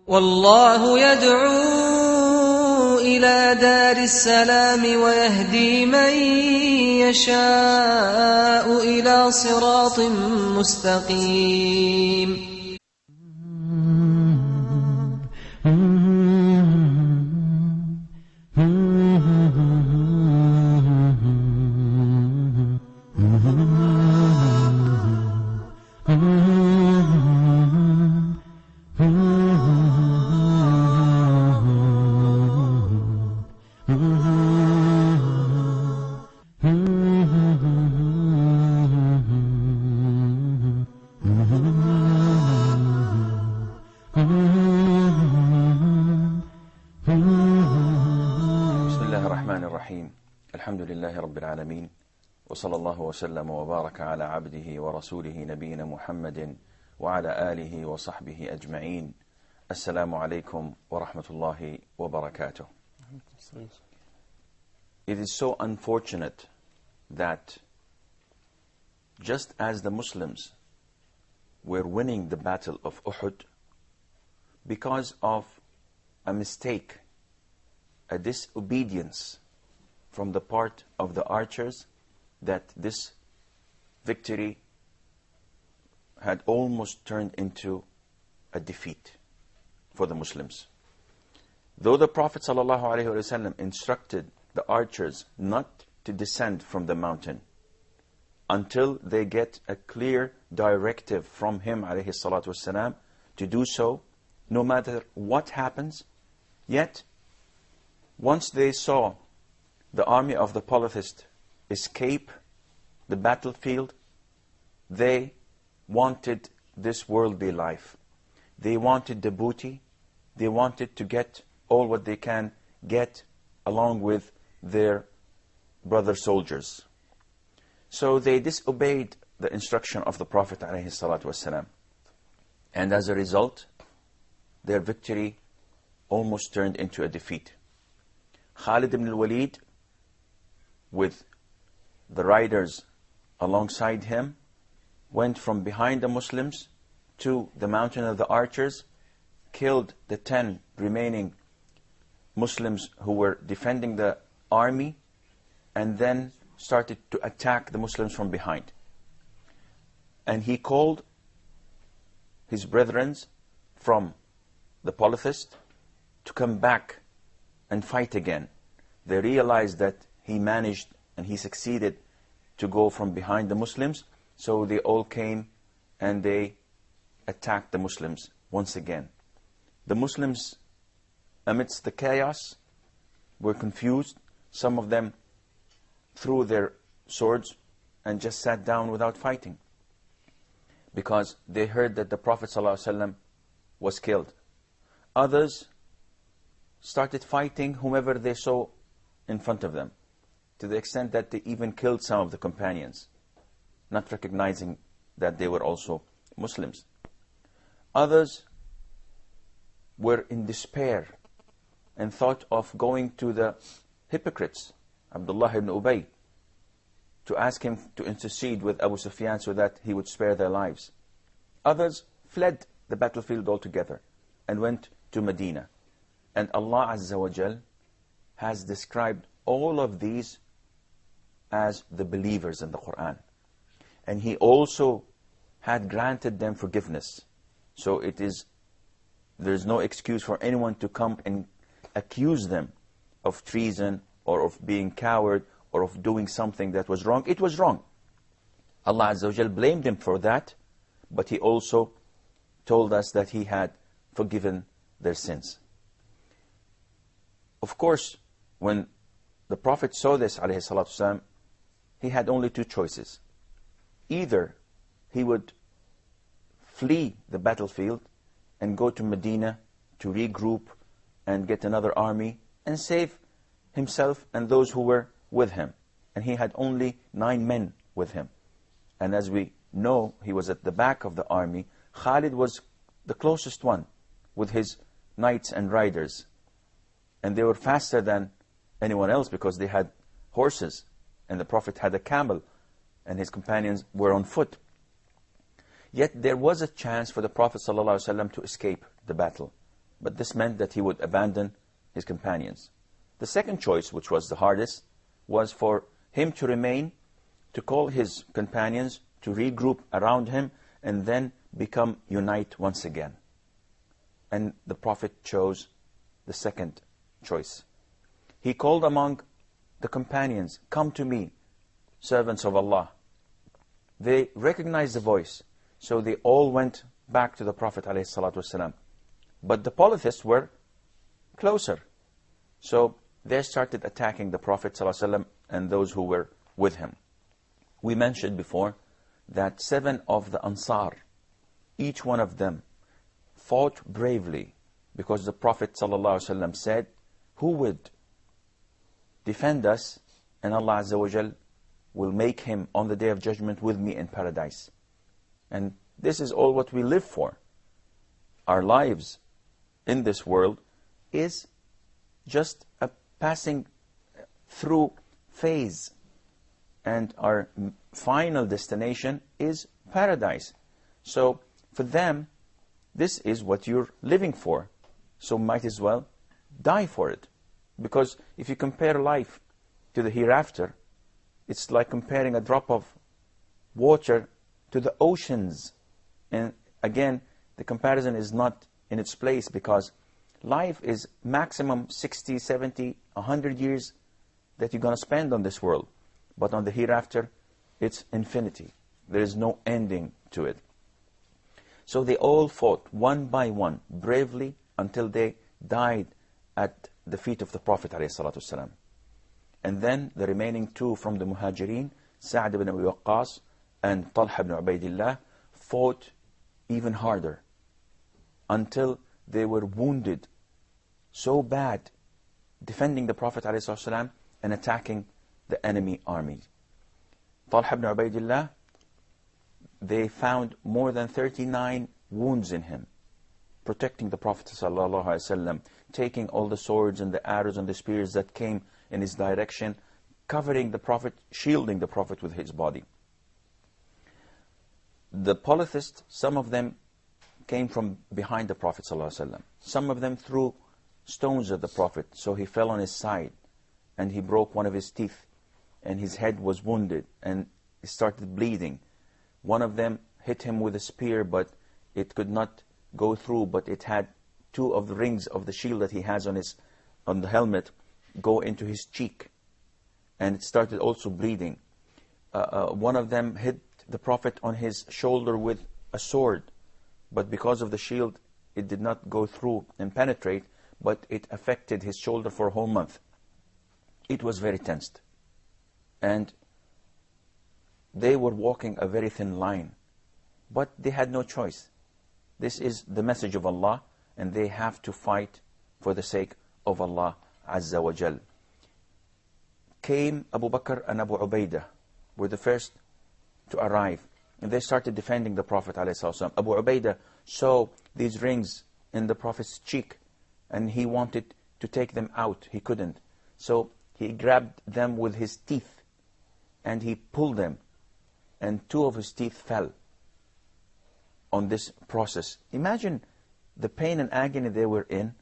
والله يدعو إلى دار السلام ويهدي من يشاء إلى صراط مستقيم. الحمد لله رب العالمين، وصلى الله وسلم وبارك على عبده ورسوله نبينا محمد وعلى آله وصحبه أجمعين. السلام عليكم ورحمة الله وبركاته. It is so unfortunate that just as the Muslims were winning the battle of Uhud, because of a mistake, a disobedience from the part of the archers, that this victory had almost turned into a defeat for the Muslims. Though the Prophet ﷺ instructed the archers not to descend from the mountain until they get a clear directive from him ﷺ to do so, no matter what happens, yet once they saw the army of the polytheist escape the battlefield, they wanted this worldly life. They wanted the booty. They wanted to get all what they can get along with their brother soldiers. So they disobeyed the instruction of the Prophet ﷺ. And as a result, their victory almost turned into a defeat. Khalid ibn al-Walid, with the riders alongside him, went from behind the Muslims to the mountain of the archers, killed the 10 remaining Muslims who were defending the army, and then started to attack the Muslims from behind. And he called his brethren from the polytheist to come back and fight again. They realized that he managed and he succeeded to go from behind the Muslims, so they all came and they attacked the Muslims once again. The Muslims, amidst the chaos, were confused. Some of them threw their swords and just sat down without fighting, because they heard that the Prophet ﷺ was killed. Others started fighting whomever they saw in front of them, to the extent that they even killed some of the companions, not recognizing that they were also Muslims. Others were in despair and thought of going to the hypocrites, Abdullah ibn Ubay, to ask him to intercede with Abu Sufyan so that he would spare their lives. Others fled the battlefield altogether and went to Medina. And Allah Azza wa Jal has described all of these as the believers in the Quran. And He also had granted them forgiveness. So there's no excuse for anyone to come and accuse them of treason or of being coward or of doing something that was wrong. It was wrong. Allah Azza wa Jal blamed them for that, but He also told us that He had forgiven their sins. Of course, when the Prophet saw this, ﷺ, he had only two choices. Either he would flee the battlefield and go to Medina to regroup and get another army and save himself and those who were with him. And he had only 9 men with him. And as we know, he was at the back of the army. Khalid was the closest one with his knights and riders. And they were faster than anyone else because they had horses, and the Prophet had a camel, and his companions were on foot. Yet there was a chance for the Prophet ﷺ to escape the battle. But this meant that he would abandon his companions. The second choice, which was the hardest, was for him to remain, to call his companions, to regroup around him, and then unite once again. And the Prophet chose the second choice. He called among the companions, "Come to me, servants of Allah." They recognized the voice, so they all went back to the Prophet ﷺ. But the polytheists were closer. So they started attacking the Prophet ﷺ and those who were with him. We mentioned before that 7 of the Ansar, each one of them, fought bravely, because the Prophet ﷺ said, "Who would defend us, and Allah Azza wa Jal will make him on the Day of Judgment with me in paradise." And this is all what we live for. Our lives in this world is just a passing through phase, and our final destination is paradise. So for them, this is what you're living for, so might as well die for it. Because if you compare life to the hereafter, it's like comparing a drop of water to the oceans. And again, the comparison is not in its place, because life is maximum 60, 70, 100 years that you're going to spend on this world. But on the hereafter, it's infinity. There is no ending to it. So they all fought one by one, bravely, until they died at the feet of the Prophet ﷺ. And then the remaining 2 from the Muhajirin, Sa'd ibn Abi Waqqas and Talha ibn Ubaidillah, fought even harder until they were wounded so bad, defending the Prophet ﷺ and attacking the enemy army. Talha ibn Ubaidillah, they found more than 39 wounds in him, protecting the Prophet ﷺ, taking all the swords and the arrows and the spears that came in his direction, covering the Prophet, shielding the Prophet with his body. The polytheists, some of them came from behind the Prophet ﷺ. Some of them threw stones at the Prophet, so he fell on his side, and he broke one of his teeth, and his head was wounded, and he started bleeding. One of them hit him with a spear, but it could not go through, but it had 2 of the rings of the shield that he has on the helmet go into his cheek, and it started also bleeding. One of them hit the Prophet on his shoulder with a sword, but because of the shield, it did not go through and penetrate, but it affected his shoulder for a whole month. It was very tensed. And they were walking a very thin line, but they had no choice. This is the message of Allah, and they have to fight for the sake of Allah Azza wa Jal. Came Abu Bakr and Abu Ubaidah, were the first to arrive, and they started defending the Prophet ﷺ. Abu Ubaidah saw these rings in the Prophet's cheek, and he wanted to take them out. He couldn't. So he grabbed them with his teeth, and he pulled them, and 2 of his teeth fell on this process. Imagine the pain and agony they were in,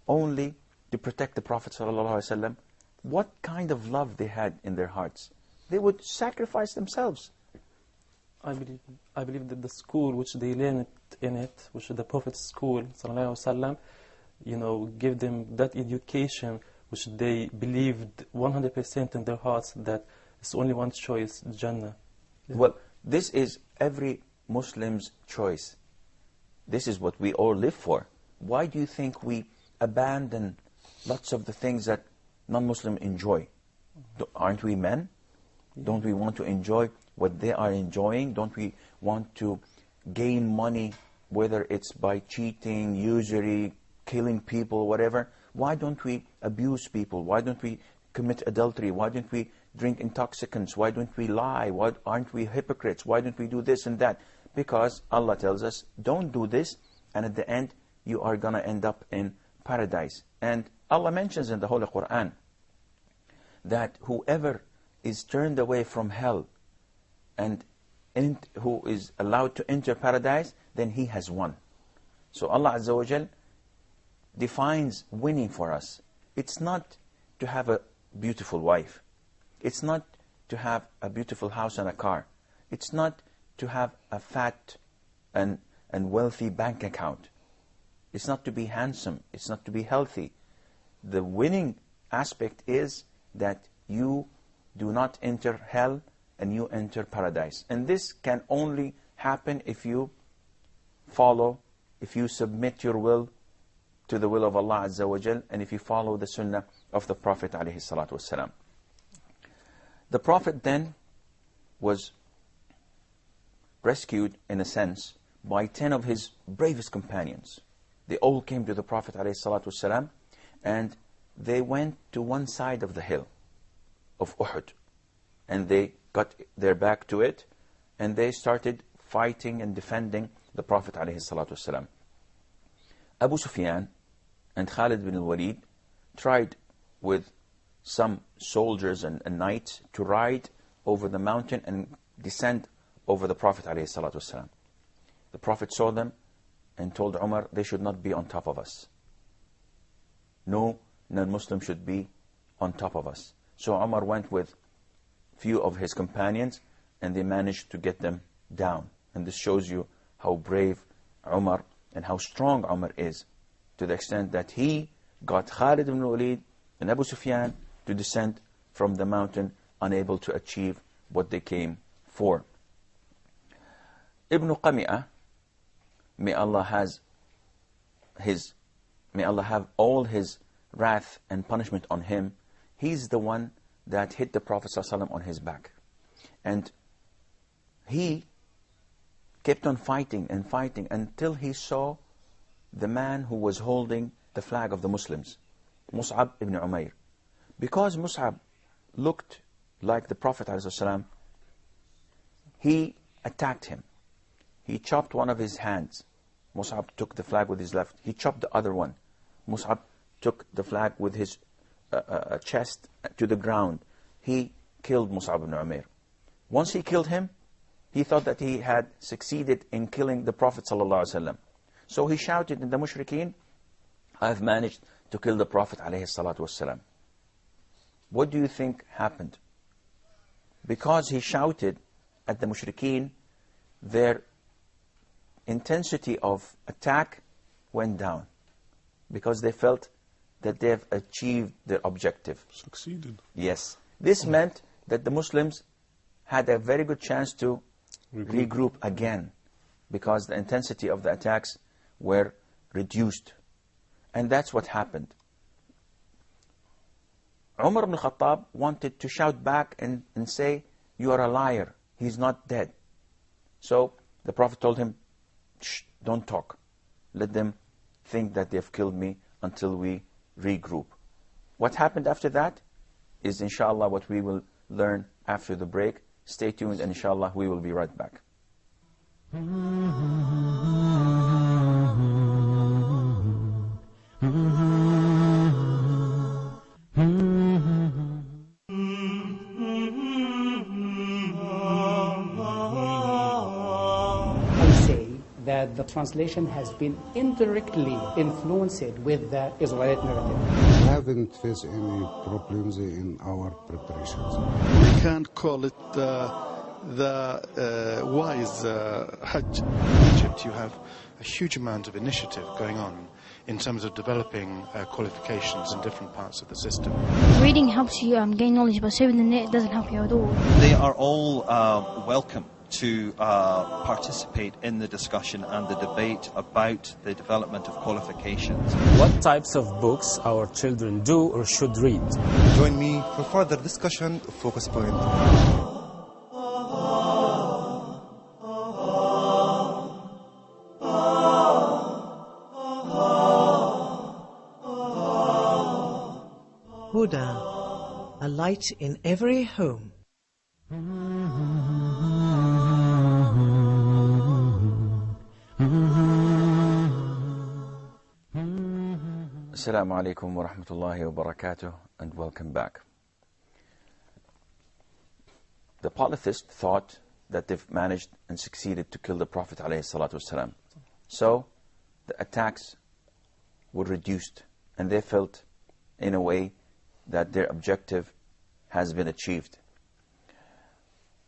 only to protect the Prophet ﷺ. What kind of love they had in their hearts. They would sacrifice themselves. I believe that the school which they learned in it, which is the Prophet's school, ﷺ, give them that education which they believed 100% in their hearts that it's only one choice, Jannah. Well, this is every Muslim's choice. This is what we all live for. Why do you think we abandon lots of the things that non-Muslims enjoy? Aren't we men? Don't we want to enjoy what they are enjoying? Don't we want to gain money, whether it's by cheating, usury, killing people, whatever? Why don't we abuse people? Why don't we commit adultery? Why don't we drink intoxicants? Why don't we lie? Why aren't we hypocrites? Why don't we do this and that? Because Allah tells us, don't do this, and at the end, you are going to end up in paradise. And Allah mentions in the Holy Quran that whoever is turned away from hell and who is allowed to enter paradise, then he has won. So Allah Azza wa Jal defines winning for us, it's not to have a beautiful wife. It's not to have a beautiful house and a car. It's not to have a fat and wealthy bank account. It's not to be handsome. It's not to be healthy. The winning aspect is that you do not enter hell and you enter paradise. And this can only happen if you follow, if you submit your will to the will of Allah Azza wa Jal, and if you follow the sunnah of the Prophet alayhi salatu wasalam. The Prophet then was rescued, in a sense, by 10 of his bravest companions. They all came to the Prophet ﷺ, and they went to one side of the hill of Uhud, and they got their back to it, and they started fighting and defending the Prophet ﷺ. Abu Sufyan and Khalid bin al-Walid tried with some soldiers and knights to ride over the mountain and descend over the Prophet ﷺ. The Prophet saw them and told Umar they should not be on top of us. No non-Muslim should be on top of us. So Umar went with few of his companions, and they managed to get them down. And this shows you how brave Umar and how strong Umar is, to the extent that he got Khalid ibn Walid and Abu Sufyan to descend from the mountain, unable to achieve what they came for. Ibn Qami'ah, may Allah have all his wrath and punishment on him, he's the one that hit the Prophet ﷺ on his back. And he kept on fighting and fighting until he saw the man who was holding the flag of the Muslims, Mus'ab ibn Umair. Because Mus'ab looked like the Prophet ﷺ, he attacked him. He chopped one of his hands. Mus'ab took the flag with his left. He chopped the other one. Mus'ab took the flag with his chest to the ground. He killed Mus'ab ibn Umair. Once he killed him, he thought that he had succeeded in killing the Prophet ﷺ. So he shouted in the mushrikeen, I have managed to kill the Prophet ﷺ. What do you think happened? Because he shouted at the mushrikeen, their intensity of attack went down, because they felt that they have achieved their objective. Succeeded. Yes. This meant that the Muslims had a very good chance to regroup again, because the intensity of the attacks were reduced. And that's what happened. Umar ibn Khattab wanted to shout back and say, you are a liar, he's not dead. So the Prophet told him, shh, don't talk. Let them think that they've killed me until we regroup. What happened after that is inshallah what we will learn after the break. Stay tuned, and inshallah we will be right back. That the translation has been indirectly influenced with the Israelite narrative. We haven't faced any problems in our preparations. We can't call it the wise Hajj. In Egypt, you have a huge amount of initiative going on in terms of developing qualifications in different parts of the system. Reading helps you gain knowledge, but saving the net doesn't help you at all. They are all welcome to participate in the discussion and the debate about the development of qualifications. What types of books our children do or should read? Join me for further discussion of Focus Point. Huda, a light in every home. Assalamu alaikum wa rahmatullahi wa barakatuh, and welcome back. The polytheists thought that they've managed and succeeded to kill the Prophet ﷺ. So the attacks were reduced, and they felt in a way that their objective has been achieved.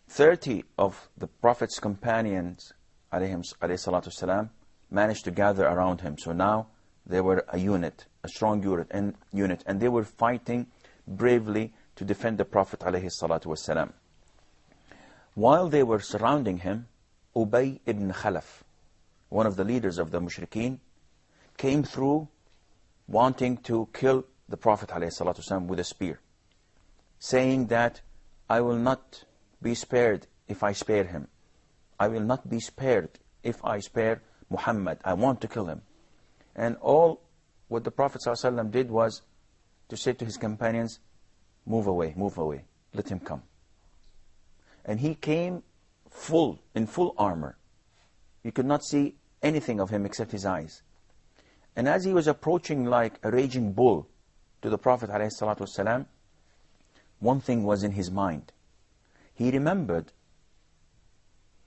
30 of the Prophet's companions ﷺ, managed to gather around him. So now they were a unit, a strong unit, and they were fighting bravely to defend the Prophet ﷺ. While they were surrounding him, Ubay ibn Khalaf, one of the leaders of the mushrikeen, came through wanting to kill the Prophet ﷺ with a spear, saying that I will not be spared if I spare him. I will not be spared if I spare Muhammad. I want to kill him. And all what the Prophet ﷺ did was to say to his companions, move away, let him come. And he came in full armor. You could not see anything of him except his eyes. And as he was approaching like a raging bull to the Prophet ﷺ, one thing was in his mind. He remembered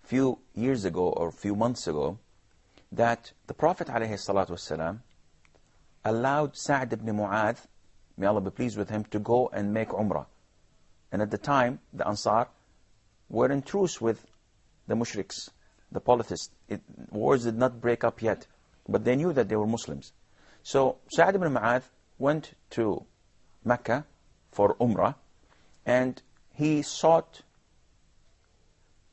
a few years ago or a few months ago that the Prophet ﷺ allowed Sa'd ibn Mu'adh, may Allah be pleased with him, to go and make Umrah. And at the time, the Ansar were in truce with the mushriks, the polytheists. Wars did not break up yet, but they knew that they were Muslims. So Sa'd ibn Mu'adh went to Mecca for Umrah, and he sought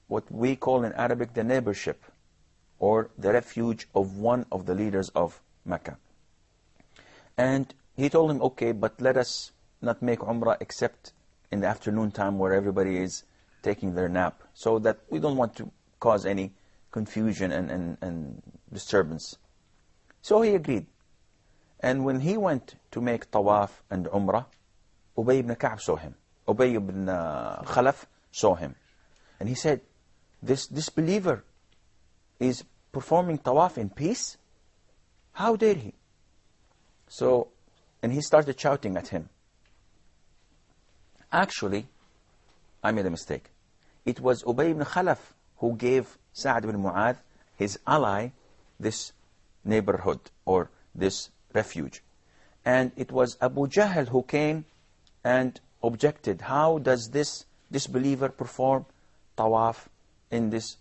what we call in Arabic the neighborship, or the refuge of one of the leaders of Mecca. And he told him, okay, but let us not make Umrah except in the afternoon time where everybody is taking their nap, so that we don't want to cause any confusion and disturbance. So he agreed. And when he went to make Tawaf and Umrah, Ubay ibn Ka'b saw him. Ubay ibn Khalaf saw him. And he said, this disbeliever is performing Tawaf in peace? How dare he? So, and he started shouting at him. Actually, I made a mistake. It was Ubay ibn Khalaf who gave Sa'd ibn Mu'adh, his ally, this neighborhood or this refuge. And it was Abu Jahl who came and objected. How does this disbeliever perform Tawaf in this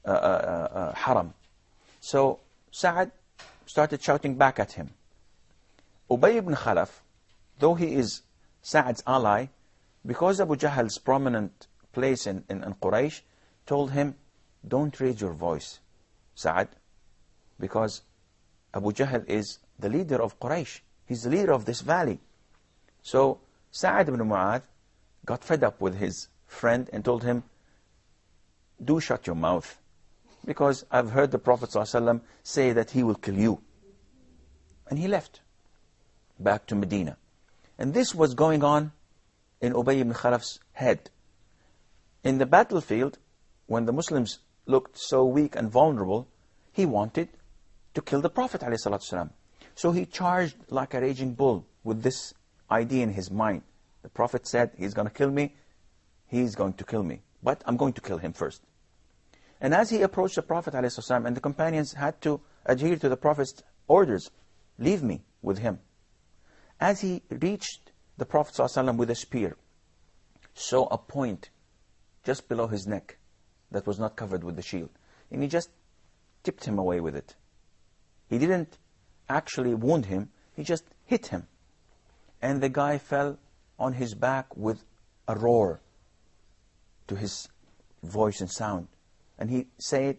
haram? So Sa'd started shouting back at him. Ubay ibn Khalaf, though he is Sa'd's ally, because Abu Jahl's prominent place in Quraysh, told him, don't raise your voice, Sa'd, because Abu Jahl is the leader of Quraysh. He's the leader of this valley. So Sa'd ibn Mu'adh got fed up with his friend and told him, do shut your mouth, because I've heard the Prophet ﷺ say that he will kill you. And he left back to Medina. And this was going on in Ubay ibn Khalaf's head. In the battlefield, when the Muslims looked so weak and vulnerable, he wanted to kill the Prophet ﷺ. So he charged like a raging bull with this idea in his mind. The Prophet said, he's going to kill me, he's going to kill me, but I'm going to kill him first. And as he approached the Prophet ﷺ, and the companions had to adhere to the Prophet's orders, leave me with him. As he reached the Prophet ﷺ with a spear, saw a point just below his neck that was not covered with the shield, and he just tipped him away with it. He didn't actually wound him, he just hit him. And the guy fell on his back with a roar to his voice and sound. And he said,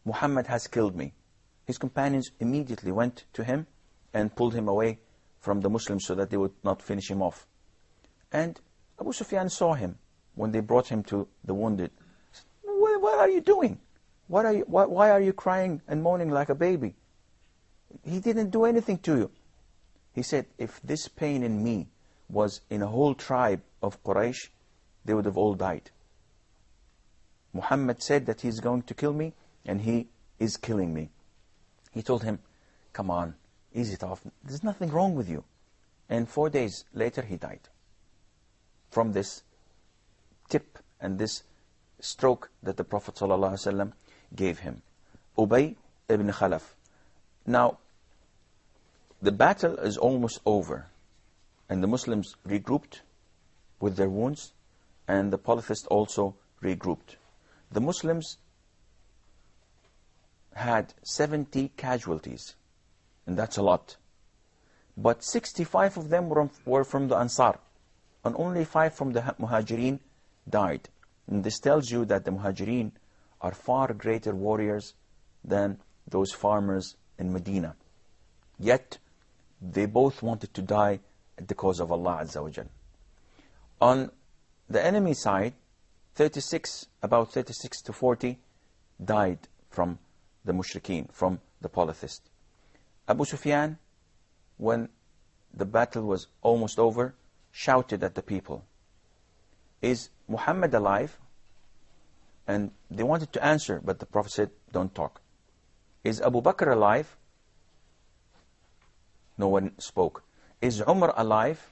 Muhammad has killed me. His companions immediately went to him and pulled him away from the Muslims so that they would not finish him off. And Abu Sufyan saw him when they brought him to the wounded. What are you doing? Why are you crying and moaning like a baby? He didn't do anything to you. He said, if this pain in me was in a whole tribe of Quraysh, they would have all died. Muhammad said that he's going to kill me, and he is killing me. He told him, come on, ease it off. There's nothing wrong with you. And 4 days later, he died from this tip and this stroke that the Prophet ﷺ gave him. Ubay ibn Khalaf. Now, the battle is almost over, and the Muslims regrouped with their wounds, and the polytheists also regrouped. The Muslims had 70 casualties, and that's a lot. But 65 of them were from the Ansar, and only 5 from the Muhajirin died. And this tells you that the Muhajirin are far greater warriors than those farmers in Medina. Yet, they both wanted to die at the cause of Allah Azza wa Jal. On the enemy side, about 36 to 40 died from the mushrikeen, from the polytheists. Abu Sufyan, when the battle was almost over, shouted at the people, "Is Muhammad alive?" And they wanted to answer, but the Prophet said, "Don't talk." "Is Abu Bakr alive?" No one spoke. "Is Umar alive?"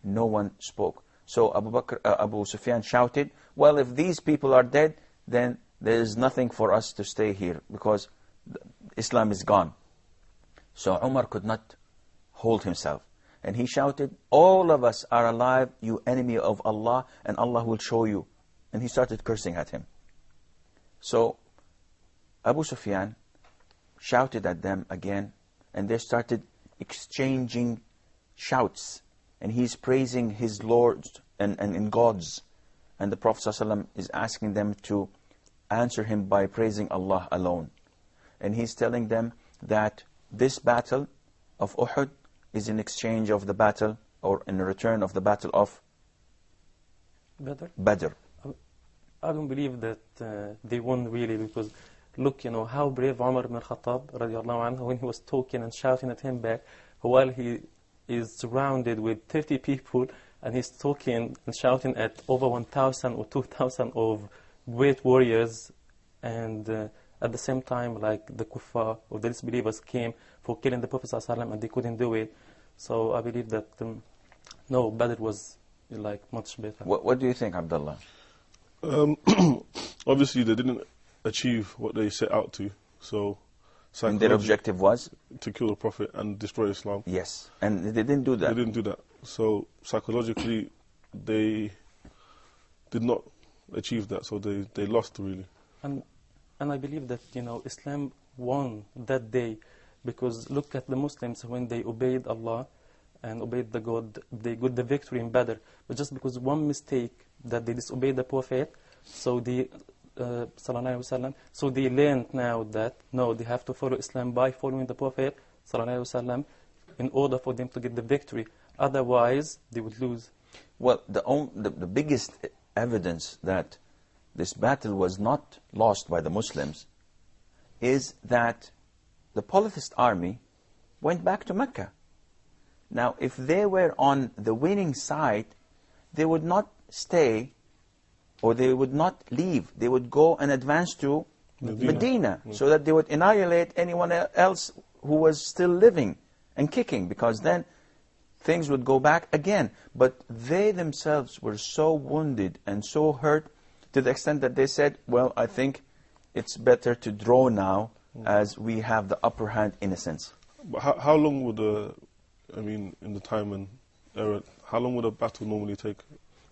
No one spoke. So Abu Sufyan shouted, "Well, if these people are dead, then there is nothing for us to stay here, because Islam is gone." So Umar could not hold himself, and he shouted, "All of us are alive, you enemy of Allah, and Allah will show you." And he started cursing at him. So Abu Sufyan shouted at them again, and they started exchanging shouts, and he's praising his lords and gods, and the Prophet ﷺ is asking them to answer him by praising Allah alone. And he's telling them that this battle of Uhud is in exchange of the battle, or in return of the battle of Badr. I don't believe that they won really, because look, how brave Umar ibn al-Khattab radiallahu anhu, when he was talking and shouting at him back, while he is surrounded with 30 people, and he's talking and shouting at over 1,000 or 2,000 of great warriors, and at the same time, like the kuffar or the disbelievers came for killing the Prophet ﷺ, and they couldn't do it. So I believe that no, Badr was like much better. What do you think, Abdullah? Obviously, they didn't achieve what they set out to. So, and their objective was to kill the Prophet and destroy Islam. Yes, and they didn't do that. They didn't do that. So psychologically, they did not achieve that. So they lost really. And I believe that Islam won that day, because look at the Muslims, when they obeyed Allah and obeyed the God, they got the victory in Badr. But just because one mistake, that they disobeyed the Prophet, so they sallallahu alaihi wasallam, so they learned now that no, they have to follow Islam by following the Prophet sallallahu alaihi wasallam in order for them to get the victory. Otherwise, they would lose. Well, the biggest evidence that this battle was not lost by the Muslims is that the polytheist army went back to Mecca. Now, if they were on the winning side, they would not stay, or they would not leave. They would go and advance to Medina, so that they would annihilate anyone else who was still living and kicking, because then things would go back again. But they themselves were so wounded and so hurt, to the extent that they said, well, I think it's better to draw now, as we have the upper hand in a sense. But how long would in the time and era, how long would a battle normally take?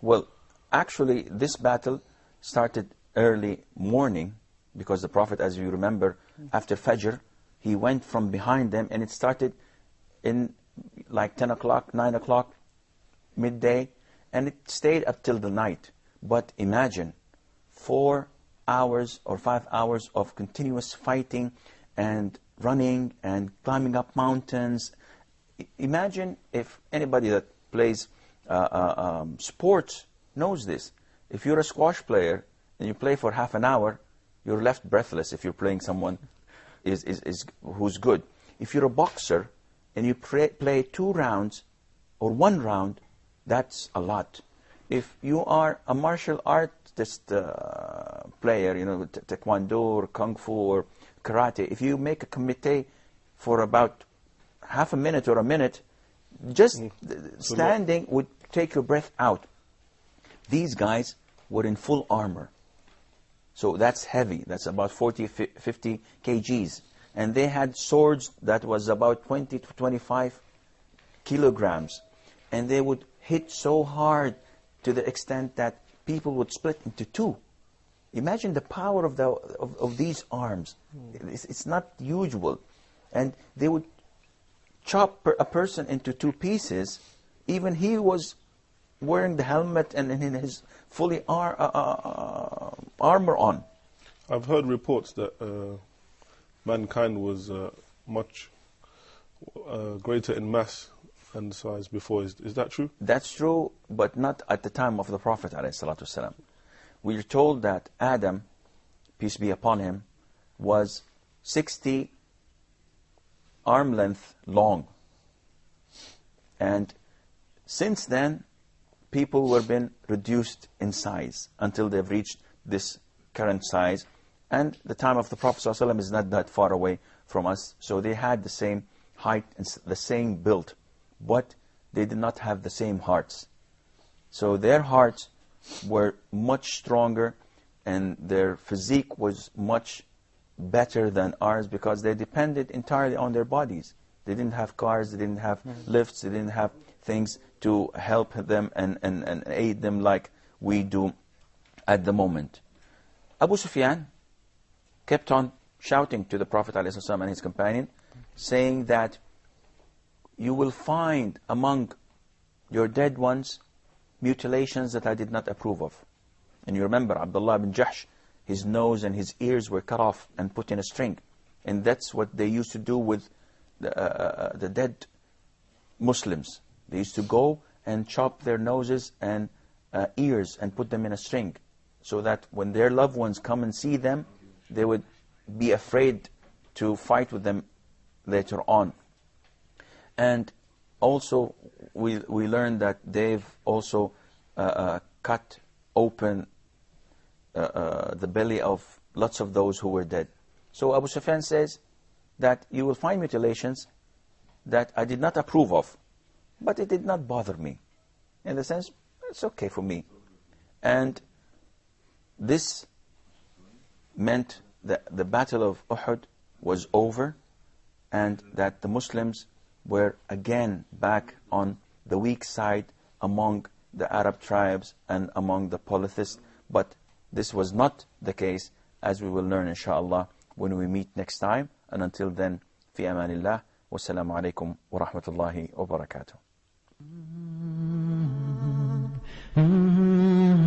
Well, actually, this battle started early morning, because the Prophet, as you remember, after Fajr, he went from behind them, and it started in like 10 o'clock, 9 o'clock, midday, and it stayed up till the night. But imagine 4 hours or 5 hours of continuous fighting and running and climbing up mountains. Imagine if anybody that plays sports knows this. If you're a squash player and you play for half an hour, you're left breathless if you're playing someone who's good. If you're a boxer and you play 2 rounds or 1 round, that's a lot. If you are a martial artist player, taekwondo or kung fu or karate, if you make a comité for about half a minute or a minute, just standing would take your breath out. These guys were in full armor. So that's heavy. That's about 40, 50 kgs. and they had swords that was about 20 to 25 kilograms, and they would hit so hard to the extent that people would split into two. Imagine the power of these arms. It's not usual. And they would chop a person into two pieces. Even he was wearing the helmet and in his fully armor on. I've heard reports that mankind was much greater in mass and size before. Is that true? That's true, but not at the time of the Prophet ﷺ. We are told that Adam, peace be upon him, was 60 arm length long. And since then, people were being reduced in size until they've reached this current size. And the time of the Prophet ﷺ is not that far away from us. So they had the same height and the same build, but they did not have the same hearts. So their hearts were much stronger and their physique was much better than ours because they depended entirely on their bodies. They didn't have cars, they didn't have lifts, they didn't have things to help them and aid them like we do at the moment. Abu Sufyan kept on shouting to the Prophet ﷺ and his companion, saying that you will find among your dead ones mutilations that I did not approve of. And you remember Abdullah bin Jahsh, his nose and his ears were cut off and put in a string. And that's what they used to do with the dead Muslims. They used to go and chop their noses and ears and put them in a string, so that when their loved ones come and see them, they would be afraid to fight with them later on. And also we learned that they've also cut open the belly of lots of those who were dead. So Abu Sufyan says that you will find mutilations that I did not approve of, but it did not bother me. In the sense, it's okay for me. And this meant that the Battle of Uhud was over, and that the Muslims were again back on the weak side among the Arab tribes and among the polytheists. But this was not the case, as we will learn inshallah when we meet next time. And until then, fi amanillah, wassalamu alaikum wa rahmatullahi wa barakatuh. Mm-hmm.